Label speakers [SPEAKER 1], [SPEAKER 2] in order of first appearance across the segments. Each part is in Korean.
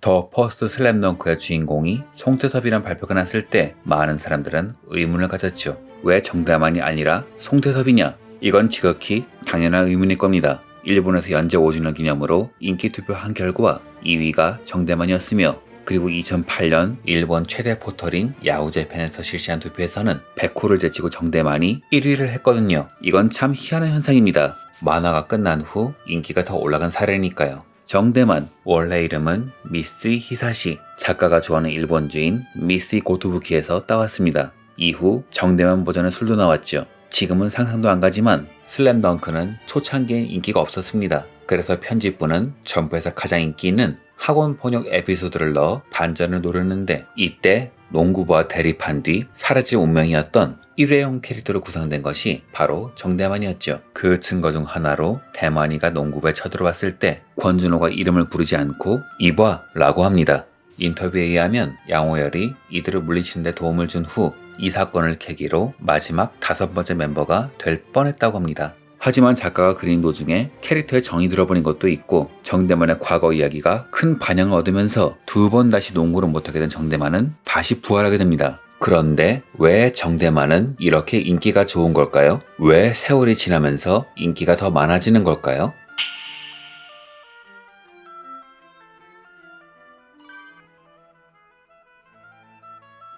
[SPEAKER 1] 더 퍼스트 슬램덩크의 주인공이 송태섭이란 발표가 났을 때 많은 사람들은 의문을 가졌죠. 왜 정대만이 아니라 송태섭이냐? 이건 지극히 당연한 의문일 겁니다. 일본에서 연재 5주년 기념으로 인기 투표한 결과 2위가 정대만이었으며, 그리고 2008년 일본 최대 포털인 야후재팬에서 실시한 투표에서는 백호를 제치고 정대만이 1위를 했거든요. 이건 참 희한한 현상입니다. 만화가 끝난 후 인기가 더 올라간 사례니까요. 정대만, 원래 이름은 미쓰이 히사시, 작가가 좋아하는 일본주인 미쓰이 고토부키에서 따왔습니다. 이후 정대만 버전의 술도 나왔죠. 지금은 상상도 안 가지만 슬램덩크는 초창기엔 인기가 없었습니다. 그래서 편집부는 전부에서 가장 인기 있는 학원 번역 에피소드를 넣어 반전을 노렸는데, 이때 농구부와 대립한 뒤 사라질 운명이었던 일회용 캐릭터로 구성된 것이 바로 정대만이었죠. 그 증거 중 하나로 대만이가 농구부에 쳐들어왔을 때 권준호가 이름을 부르지 않고 이봐 라고 합니다. 인터뷰에 의하면 양호열이 이들을 물리치는 데 도움을 준 후 이 사건을 계기로 마지막 5번째 멤버가 될 뻔했다고 합니다. 하지만 작가가 그린 도중에 캐릭터에 정이 들어버린 것도 있고, 정대만의 과거 이야기가 큰 반향을 얻으면서 2번 다시 농구를 못하게 된 정대만은 다시 부활하게 됩니다. 그런데 왜 정대만은 이렇게 인기가 좋은 걸까요? 왜 세월이 지나면서 인기가 더 많아지는 걸까요?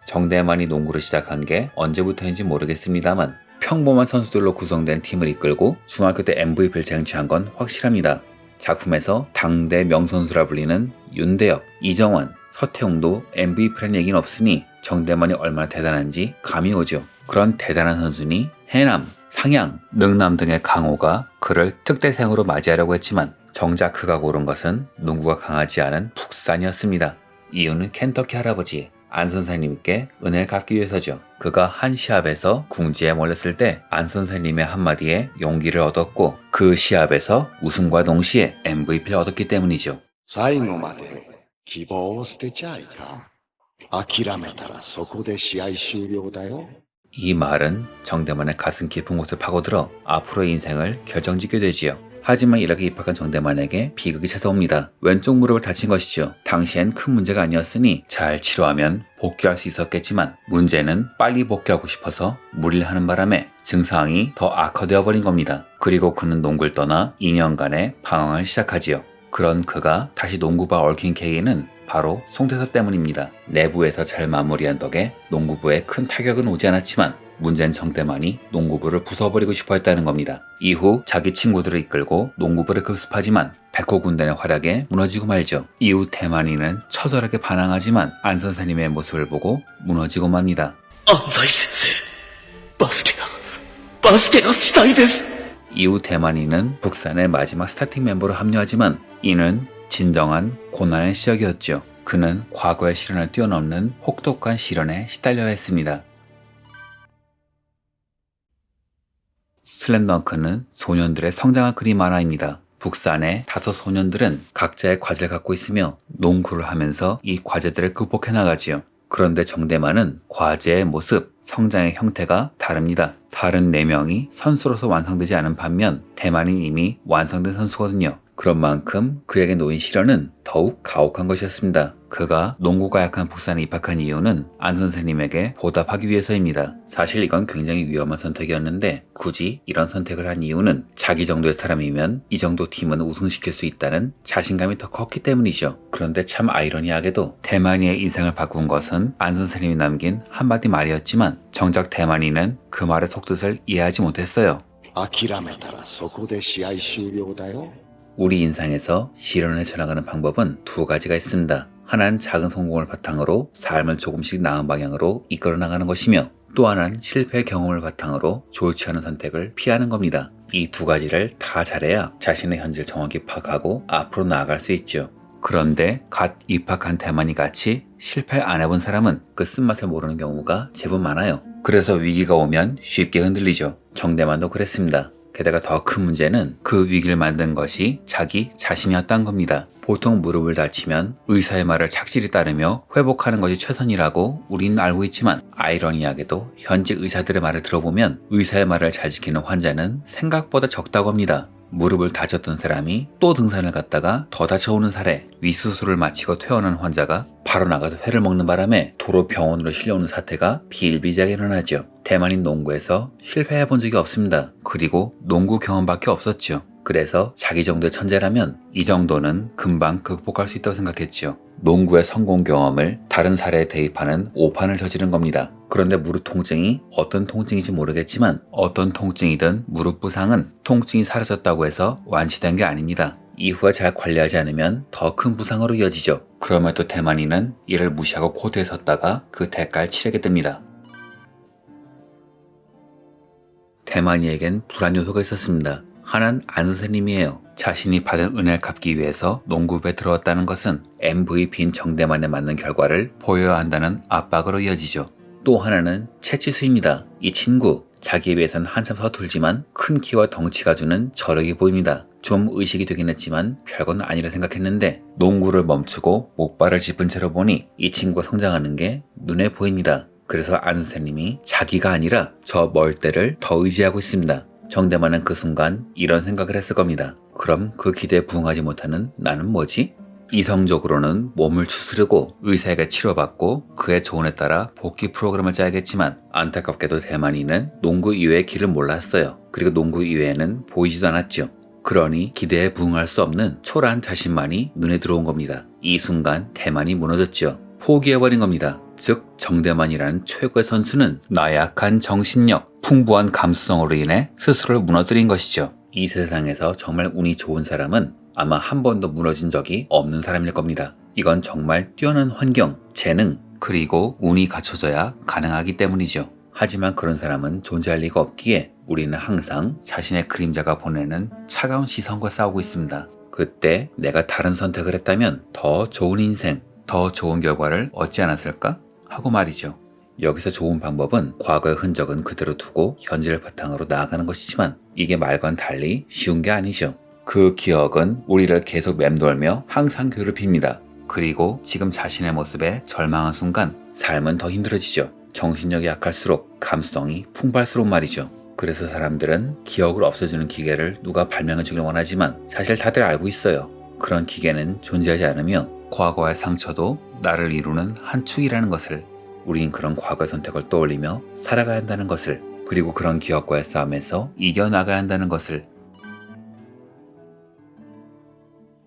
[SPEAKER 1] 정대만이 농구를 시작한 게 언제부터인지 모르겠습니다만 평범한 선수들로 구성된 팀을 이끌고 중학교 때 MVP를 쟁취한 건 확실합니다. 작품에서 당대 명선수라 불리는 윤대엽, 이정환, 서태웅도 MVP라는 얘기는 없으니 정대만이 얼마나 대단한지 감이 오죠. 그런 대단한 선수니 해남, 상양, 능남 등의 강호가 그를 특대생으로 맞이하려고 했지만 정작 그가 고른 것은 농구가 강하지 않은 북산이었습니다. 이유는 켄터키 할아버지 안 선생님께 은혜를 갚기 위해서죠. 그가 한 시합에서 궁지에 몰렸을 때 안 선생님의 한마디에 용기를 얻었고, 그 시합에서 우승과 동시에 MVP를 얻었기 때문이죠.
[SPEAKER 2] 最後まで希望を捨てちゃいかん。諦めたらそこで試合終了だよ。
[SPEAKER 1] 이 말은 정대만의 가슴 깊은 곳을 파고들어 앞으로의 인생을 결정짓게 되지요. 하지만 이렇게 입학한 정대만에게 비극이 찾아옵니다. 왼쪽 무릎을 다친 것이죠. 당시엔 큰 문제가 아니었으니 잘 치료하면 복귀할 수 있었겠지만, 문제는 빨리 복귀하고 싶어서 무리를 하는 바람에 증상이 더 악화되어 버린 겁니다. 그리고 그는 농구를 떠나 2년간의 방황을 시작하지요. 그런 그가 다시 농구부와 얽힌 계기는 바로 송태섭 때문입니다. 내부에서 잘 마무리한 덕에 농구부에 큰 타격은 오지 않았지만, 문제는 정대만이 농구부를 부숴버리고 싶어 했다는 겁니다. 이후 자기 친구들을 이끌고 농구부를 급습하지만 백호 군단의 활약에 무너지고 말죠. 이후 대만이는 처절하게 반항하지만 안 선생님의 모습을 보고 무너지고 맙니다.
[SPEAKER 3] 安西先生、バスケがしたいです。
[SPEAKER 1] 이후 대만이는 북산의 마지막 스타팅 멤버로 합류하지만 이는 진정한 고난의 시작이었죠. 그는 과거의 시련을 뛰어넘는 혹독한 시련에 시달려야 했습니다. 슬램덩크는 소년들의 성장을 그린 만화입니다. 북산의 5 소년들은 각자의 과제를 갖고 있으며 농구를 하면서 이 과제들을 극복해 나가지요. 그런데 정대만은 과제의 모습, 성장의 형태가 다릅니다. 다른 4명이 선수로서 완성되지 않은 반면 대만인 이미 완성된 선수거든요. 그런 만큼 그에게 놓인 시련은 더욱 가혹한 것이었습니다. 그가 농구가 약한 북산에 입학한 이유는 안 선생님에게 보답하기 위해서입니다. 사실 이건 굉장히 위험한 선택이었는데 굳이 이런 선택을 한 이유는 자기 정도의 사람이면 이 정도 팀은 우승시킬 수 있다는 자신감이 더 컸기 때문이죠. 그런데 참 아이러니하게도 대만이의 인생을 바꾼 것은 안 선생님이 남긴 한마디 말이었지만 정작 대만이는 그 말의 속뜻을 이해하지 못했어요.
[SPEAKER 2] 諦めたらそこで試合終了だよ。
[SPEAKER 1] 우리 인생에서 시련을 지나가는 방법은 2가지가 있습니다. 하나는 작은 성공을 바탕으로 삶을 조금씩 나은 방향으로 이끌어 나가는 것이며, 또 하나는 실패 경험을 바탕으로 좋지 않은 선택을 피하는 겁니다. 이 2가지를 다 잘해야 자신의 현재를 정확히 파악하고 앞으로 나아갈 수 있죠. 그런데 갓 입학한 대만이 같이 실패 안 해본 사람은 그 쓴맛을 모르는 경우가 제법 많아요. 그래서 위기가 오면 쉽게 흔들리죠. 정대만도 그랬습니다. 게다가 더 큰 문제는 그 위기를 만든 것이 자기 자신이었다는 겁니다. 보통 무릎을 다치면 의사의 말을 착실히 따르며 회복하는 것이 최선이라고 우리는 알고 있지만, 아이러니하게도 현직 의사들의 말을 들어보면 의사의 말을 잘 지키는 환자는 생각보다 적다고 합니다. 무릎을 다쳤던 사람이 또 등산을 갔다가 더 다쳐오는 사례, 위수술을 마치고 퇴원한 환자가 바로 나가서 회를 먹는 바람에 도로 병원으로 실려오는 사태가 비일비재하게 일어나죠. 대만인 농구에서 실패해 본 적이 없습니다. 그리고 농구 경험밖에 없었죠. 그래서 자기 정도의 천재라면 이 정도는 금방 극복할 수 있다고 생각했죠. 농구의 성공 경험을 다른 사례에 대입하는 오판을 저지른 겁니다. 그런데 무릎 통증이 어떤 통증인지 모르겠지만 어떤 통증이든 무릎 부상은 통증이 사라졌다고 해서 완치된 게 아닙니다. 이후에 잘 관리하지 않으면 더 큰 부상으로 이어지죠. 그럼에도 대만인은 이를 무시하고 코트에 섰다가 그 대가를 치르게 됩니다. 대만이에겐 불안 요소가 있었습니다. 하나는 안 선생님이에요. 자신이 받은 은혜를 갚기 위해서 농구부에 들어왔다는 것은 MVP인 정대만에 맞는 결과를 보여야 한다는 압박으로 이어지죠. 또 하나는 채치수입니다. 이 친구, 자기에 비해서는 한참 서툴지만 큰 키와 덩치가 주는 저력이 보입니다. 좀 의식이 되긴 했지만 별건 아니라 생각했는데 농구를 멈추고 목발을 짚은 채로 보니 이 친구가 성장하는 게 눈에 보입니다. 그래서 안 선생님이 자기가 아니라 저 멀대를 더 의지하고 있습니다. 정대만은 그 순간 이런 생각을 했을 겁니다. 그럼 그 기대에 부응하지 못하는 나는 뭐지? 이성적으로는 몸을 추스르고 의사에게 치료받고 그의 조언에 따라 복귀 프로그램을 짜야겠지만 안타깝게도 대만인은 농구 이외의 길을 몰랐어요. 그리고 농구 이외에는 보이지도 않았죠. 그러니 기대에 부응할 수 없는 초라한 자신만이 눈에 들어온 겁니다. 이 순간 대만이 무너졌죠. 포기해버린 겁니다. 즉 정대만이라는 최고의 선수는 나약한 정신력, 풍부한 감수성으로 인해 스스로를 무너뜨린 것이죠. 이 세상에서 정말 운이 좋은 사람은 아마 한 번도 무너진 적이 없는 사람일 겁니다. 이건 정말 뛰어난 환경, 재능, 그리고 운이 갖춰져야 가능하기 때문이죠. 하지만 그런 사람은 존재할 리가 없기에 우리는 항상 자신의 그림자가 보내는 차가운 시선과 싸우고 있습니다. 그때 내가 다른 선택을 했다면 더 좋은 인생, 더 좋은 결과를 얻지 않았을까? 하고 말이죠. 여기서 좋은 방법은 과거의 흔적은 그대로 두고 현재를 바탕으로 나아가는 것이지만 이게 말과는 달리 쉬운 게 아니죠. 그 기억은 우리를 계속 맴돌며 항상 괴롭힙니다. 그리고 지금 자신의 모습에 절망한 순간 삶은 더 힘들어지죠. 정신력이 약할수록 감수성이 풍부할수록 말이죠. 그래서 사람들은 기억을 없애주는 기계를 누가 발명해 주길 원하지만 사실 다들 알고 있어요. 그런 기계는 존재하지 않으며 과거의 상처도 나를 이루는 한 축이라는 것을, 우린 그런 과거의 선택을 떠올리며 살아가야 한다는 것을, 그리고 그런 기억과의 싸움에서 이겨나가야 한다는 것을.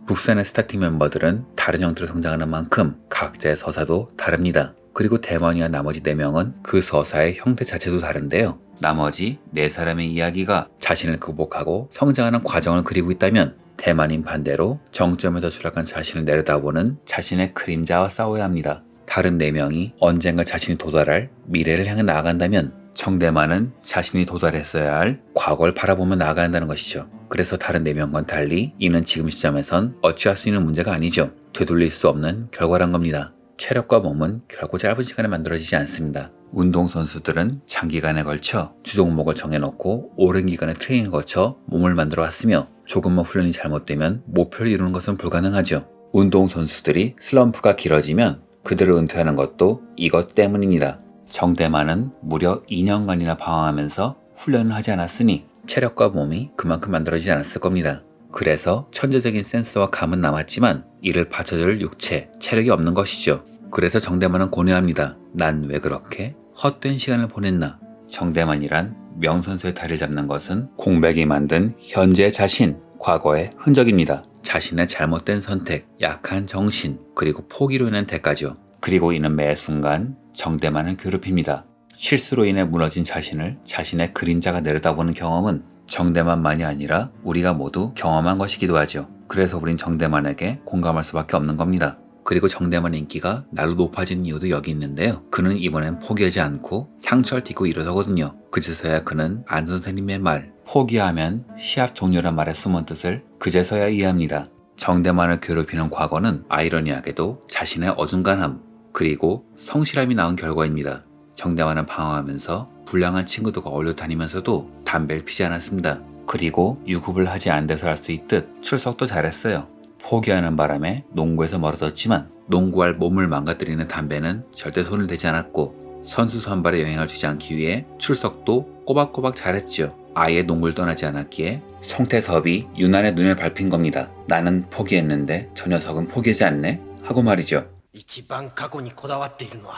[SPEAKER 1] 북산의 스타팅 멤버들은 다른 형태로 성장하는 만큼 각자의 서사도 다릅니다. 그리고 대만이와 나머지 4명은 그 서사의 형태 자체도 다른데요. 나머지 4사람의 이야기가 자신을 극복하고 성장하는 과정을 그리고 있다면 대만인 반대로 정점에서 추락한 자신을 내려다보는 자신의 그림자와 싸워야 합니다. 다른 4명이 언젠가 자신이 도달할 미래를 향해 나아간다면 정대만은 자신이 도달했어야 할 과거를 바라보며 나아가야 한다는 것이죠. 그래서 다른 4명과는 달리 이는 지금 시점에선 어찌할 수 있는 문제가 아니죠. 되돌릴 수 없는 결과란 겁니다. 체력과 몸은 결코 짧은 시간에 만들어지지 않습니다. 운동선수들은 장기간에 걸쳐 주종목을 정해놓고 오랜 기간의 트레이닝을 거쳐 몸을 만들어 왔으며 조금만 훈련이 잘못되면 목표를 이루는 것은 불가능하죠. 운동선수들이 슬럼프가 길어지면 그들을 은퇴하는 것도 이것 때문입니다. 정대만은 무려 2년간이나 방황하면서 훈련을 하지 않았으니 체력과 몸이 그만큼 만들어지지 않았을 겁니다. 그래서 천재적인 센스와 감은 남았지만 이를 받쳐줄 육체, 체력이 없는 것이죠. 그래서 정대만은 고뇌합니다. 난 왜 그렇게 헛된 시간을 보냈나? 정대만이란 명선수의 다리를 잡는 것은 공백이 만든 현재 자신, 과거의 흔적입니다. 자신의 잘못된 선택, 약한 정신, 그리고 포기로 인한 대가죠. 그리고 이는 매 순간 정대만을 괴롭힙니다. 실수로 인해 무너진 자신을 자신의 그림자가 내려다보는 경험은 정대만만이 아니라 우리가 모두 경험한 것이기도 하죠. 그래서 우린 정대만에게 공감할 수밖에 없는 겁니다. 그리고 정대만의 인기가 날로 높아진 이유도 여기 있는데요. 그는 이번엔 포기하지 않고 상처를 딛고 일어서거든요. 그제서야 그는 안 선생님의 말, 포기하면 시합 종료란 말의 숨은 뜻을 그제서야 이해합니다. 정대만을 괴롭히는 과거는 아이러니하게도 자신의 어중간함, 그리고 성실함이 낳은 결과입니다. 정대만은 방황하면서 불량한 친구들과 어울려 다니면서도 담배를 피지 않았습니다. 그리고 유급을 하지 않아서 할 수 있듯 출석도 잘했어요. 포기하는 바람에 농구에서 멀어졌지만 농구할 몸을 망가뜨리는 담배는 절대 손을 대지 않았고 선수 선발에 영향을 주지 않기 위해 출석도 꼬박꼬박 잘했죠. 아예 농구를 떠나지 않았기에 송태섭이 유난의 눈을 밟힌 겁니다. 나는 포기했는데 저 녀석은 포기하지 않네? 하고 말이죠.
[SPEAKER 3] 一番過去にこだわっているのは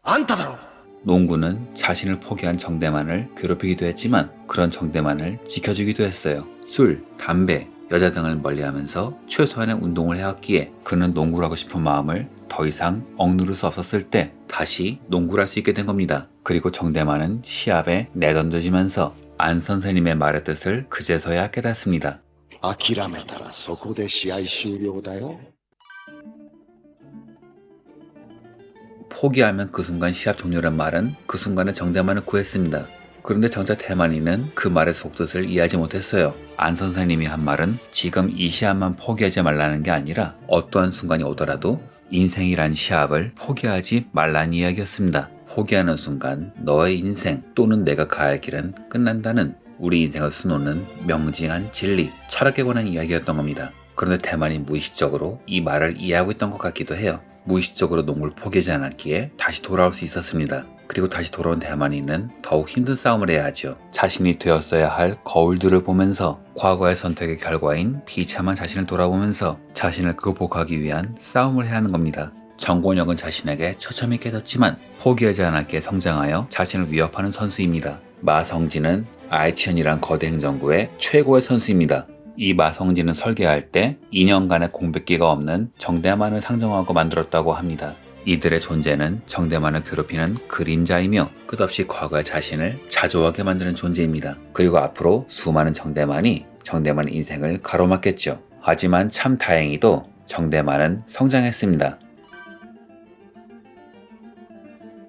[SPEAKER 3] あんただろう。
[SPEAKER 1] 농구는 자신을 포기한 정대만을 괴롭히기도 했지만 그런 정대만을 지켜주기도 했어요. 술, 담배, 여자 등을 멀리하면서 최소한의 운동을 해왔기에 그는 농구를 하고 싶은 마음을 더 이상 억누를 수 없었을 때 다시 농구를 할 수 있게 된 겁니다. 그리고 정대만은 시합에 내던져지면서 안 선생님의 말의 뜻을 그제서야 깨닫습니다.
[SPEAKER 2] 諦めたらそこで試合終了だよ。
[SPEAKER 1] 포기하면 그 순간 시합 종료란 말은 그 순간에 정대만을 구했습니다. 그런데 정작 대만이는 그 말의 속뜻을 이해하지 못했어요. 안 선생님이 한 말은 지금 이 시합만 포기하지 말라는 게 아니라 어떠한 순간이 오더라도 인생이란 시합을 포기하지 말라는 이야기였습니다. 포기하는 순간 너의 인생 또는 내가 가야 할 길은 끝난다는 우리 인생을 수놓는 명징한 진리, 철학에 관한 이야기였던 겁니다. 그런데 대만이 무의식적으로 이 말을 이해하고 있던 것 같기도 해요. 무의식적으로 농구를 포기하지 않았기에 다시 돌아올 수 있었습니다. 그리고 다시 돌아온 대만이는 더욱 힘든 싸움을 해야 하죠. 자신이 되었어야 할 거울들을 보면서 과거의 선택의 결과인 비참한 자신을 돌아보면서 자신을 극복하기 위한 싸움을 해야 하는 겁니다. 정권혁은 자신에게 처참히 깨졌지만 포기하지 않았기에 성장하여 자신을 위협하는 선수입니다. 마성진은 아이치현이란 거대 행정구의 최고의 선수입니다. 이 마성진은 설계할 때 2년간의 공백기가 없는 정대만을 상정하고 만들었다고 합니다. 이들의 존재는 정대만을 괴롭히는 그림자이며 끝없이 과거의 자신을 자조하게 만드는 존재입니다. 그리고 앞으로 수많은 정대만의 인생을 가로막겠죠. 하지만 참 다행히도 정대만은 성장했습니다.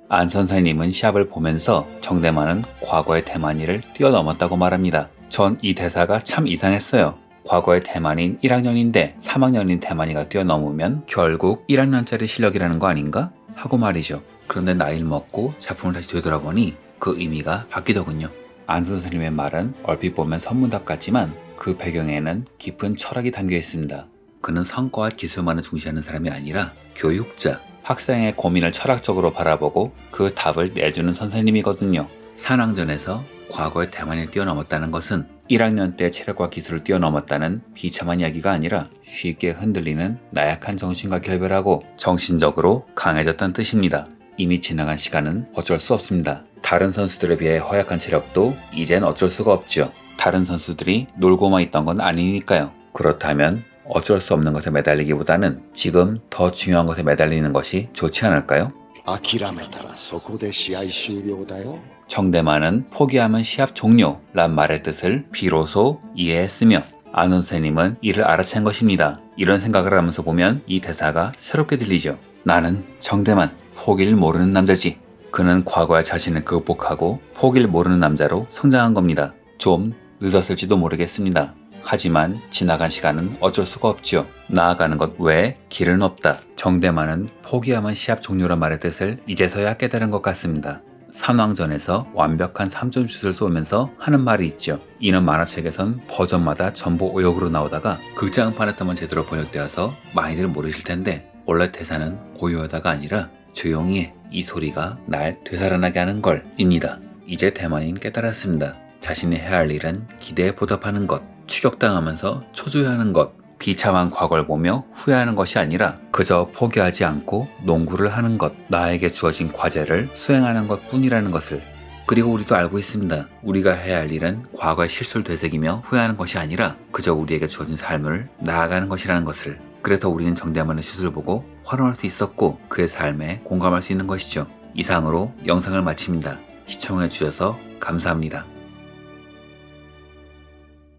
[SPEAKER 1] 안 선생님은 시합을 보면서 정대만은 과거의 대만이를 뛰어넘었다고 말합니다. 전 이 대사가 참 이상했어요. 과거의 대만인 1학년인데 3학년인 대만이가 뛰어넘으면 결국 1학년짜리 실력이라는 거 아닌가? 하고 말이죠. 그런데 나이를 먹고 작품을 다시 되돌아보니 그 의미가 바뀌더군요. 안 선생님의 말은 얼핏 보면 선문답 같지만 그 배경에는 깊은 철학이 담겨 있습니다. 그는 성과와 기술만을 중시하는 사람이 아니라 교육자, 학생의 고민을 철학적으로 바라보고 그 답을 내주는 선생님이거든요. 산왕전에서 과거의 대만을 뛰어넘었다는 것은 1학년 때 체력과 기술을 뛰어넘었다는 비참한 이야기가 아니라 쉽게 흔들리는 나약한 정신과 결별하고 정신적으로 강해졌다는 뜻입니다. 이미 지나간 시간은 어쩔 수 없습니다. 다른 선수들에 비해 허약한 체력도 이젠 어쩔 수가 없죠. 다른 선수들이 놀고만 있던 건 아니니까요. 그렇다면 어쩔 수 없는 것에 매달리기보다는 지금 더 중요한 것에 매달리는 것이 좋지 않을까요?
[SPEAKER 2] 諦めたらそこで試合終了だよ。
[SPEAKER 1] 정대만은 포기하면 시합 종료란 말의 뜻을 비로소 이해했으며 안 선생님은 이를 알아챈 것입니다. 이런 생각을 하면서 보면 이 대사가 새롭게 들리죠. 나는 정대만, 포기를 모르는 남자지. 그는 과거의 자신을 극복하고 포기를 모르는 남자로 성장한 겁니다. 좀 늦었을지도 모르겠습니다. 하지만 지나간 시간은 어쩔 수가 없지요. 나아가는 것 외에 길은 없다. 정대만은 포기하면 시합 종료란 말의 뜻을 이제서야 깨달은 것 같습니다. 산왕전에서 완벽한 3점 슛을 쏘면서 하는 말이 있죠. 이는 만화책에선 버전마다 전부 오역으로 나오다가 극장판에서만 제대로 번역되어서 많이들 모르실 텐데 원래 대사는 고요하다가 아니라 조용히 해. 이 소리가 날 되살아나게 하는 걸 입니다. 이제 대만인 깨달았습니다. 자신이 해야 할 일은 기대에 보답하는 것, 추격당하면서 초조해하는 것, 비참한 과거를 보며 후회하는 것이 아니라 그저 포기하지 않고 농구를 하는 것, 나에게 주어진 과제를 수행하는 것 뿐이라는 것을. 그리고 우리도 알고 있습니다. 우리가 해야 할 일은 과거의 실수를 되새기며 후회하는 것이 아니라 그저 우리에게 주어진 삶을 나아가는 것이라는 것을. 그래서 우리는 정대만의 슛을 보고 환호할 수 있었고 그의 삶에 공감할 수 있는 것이죠. 이상으로 영상을 마칩니다. 시청해주셔서 감사합니다.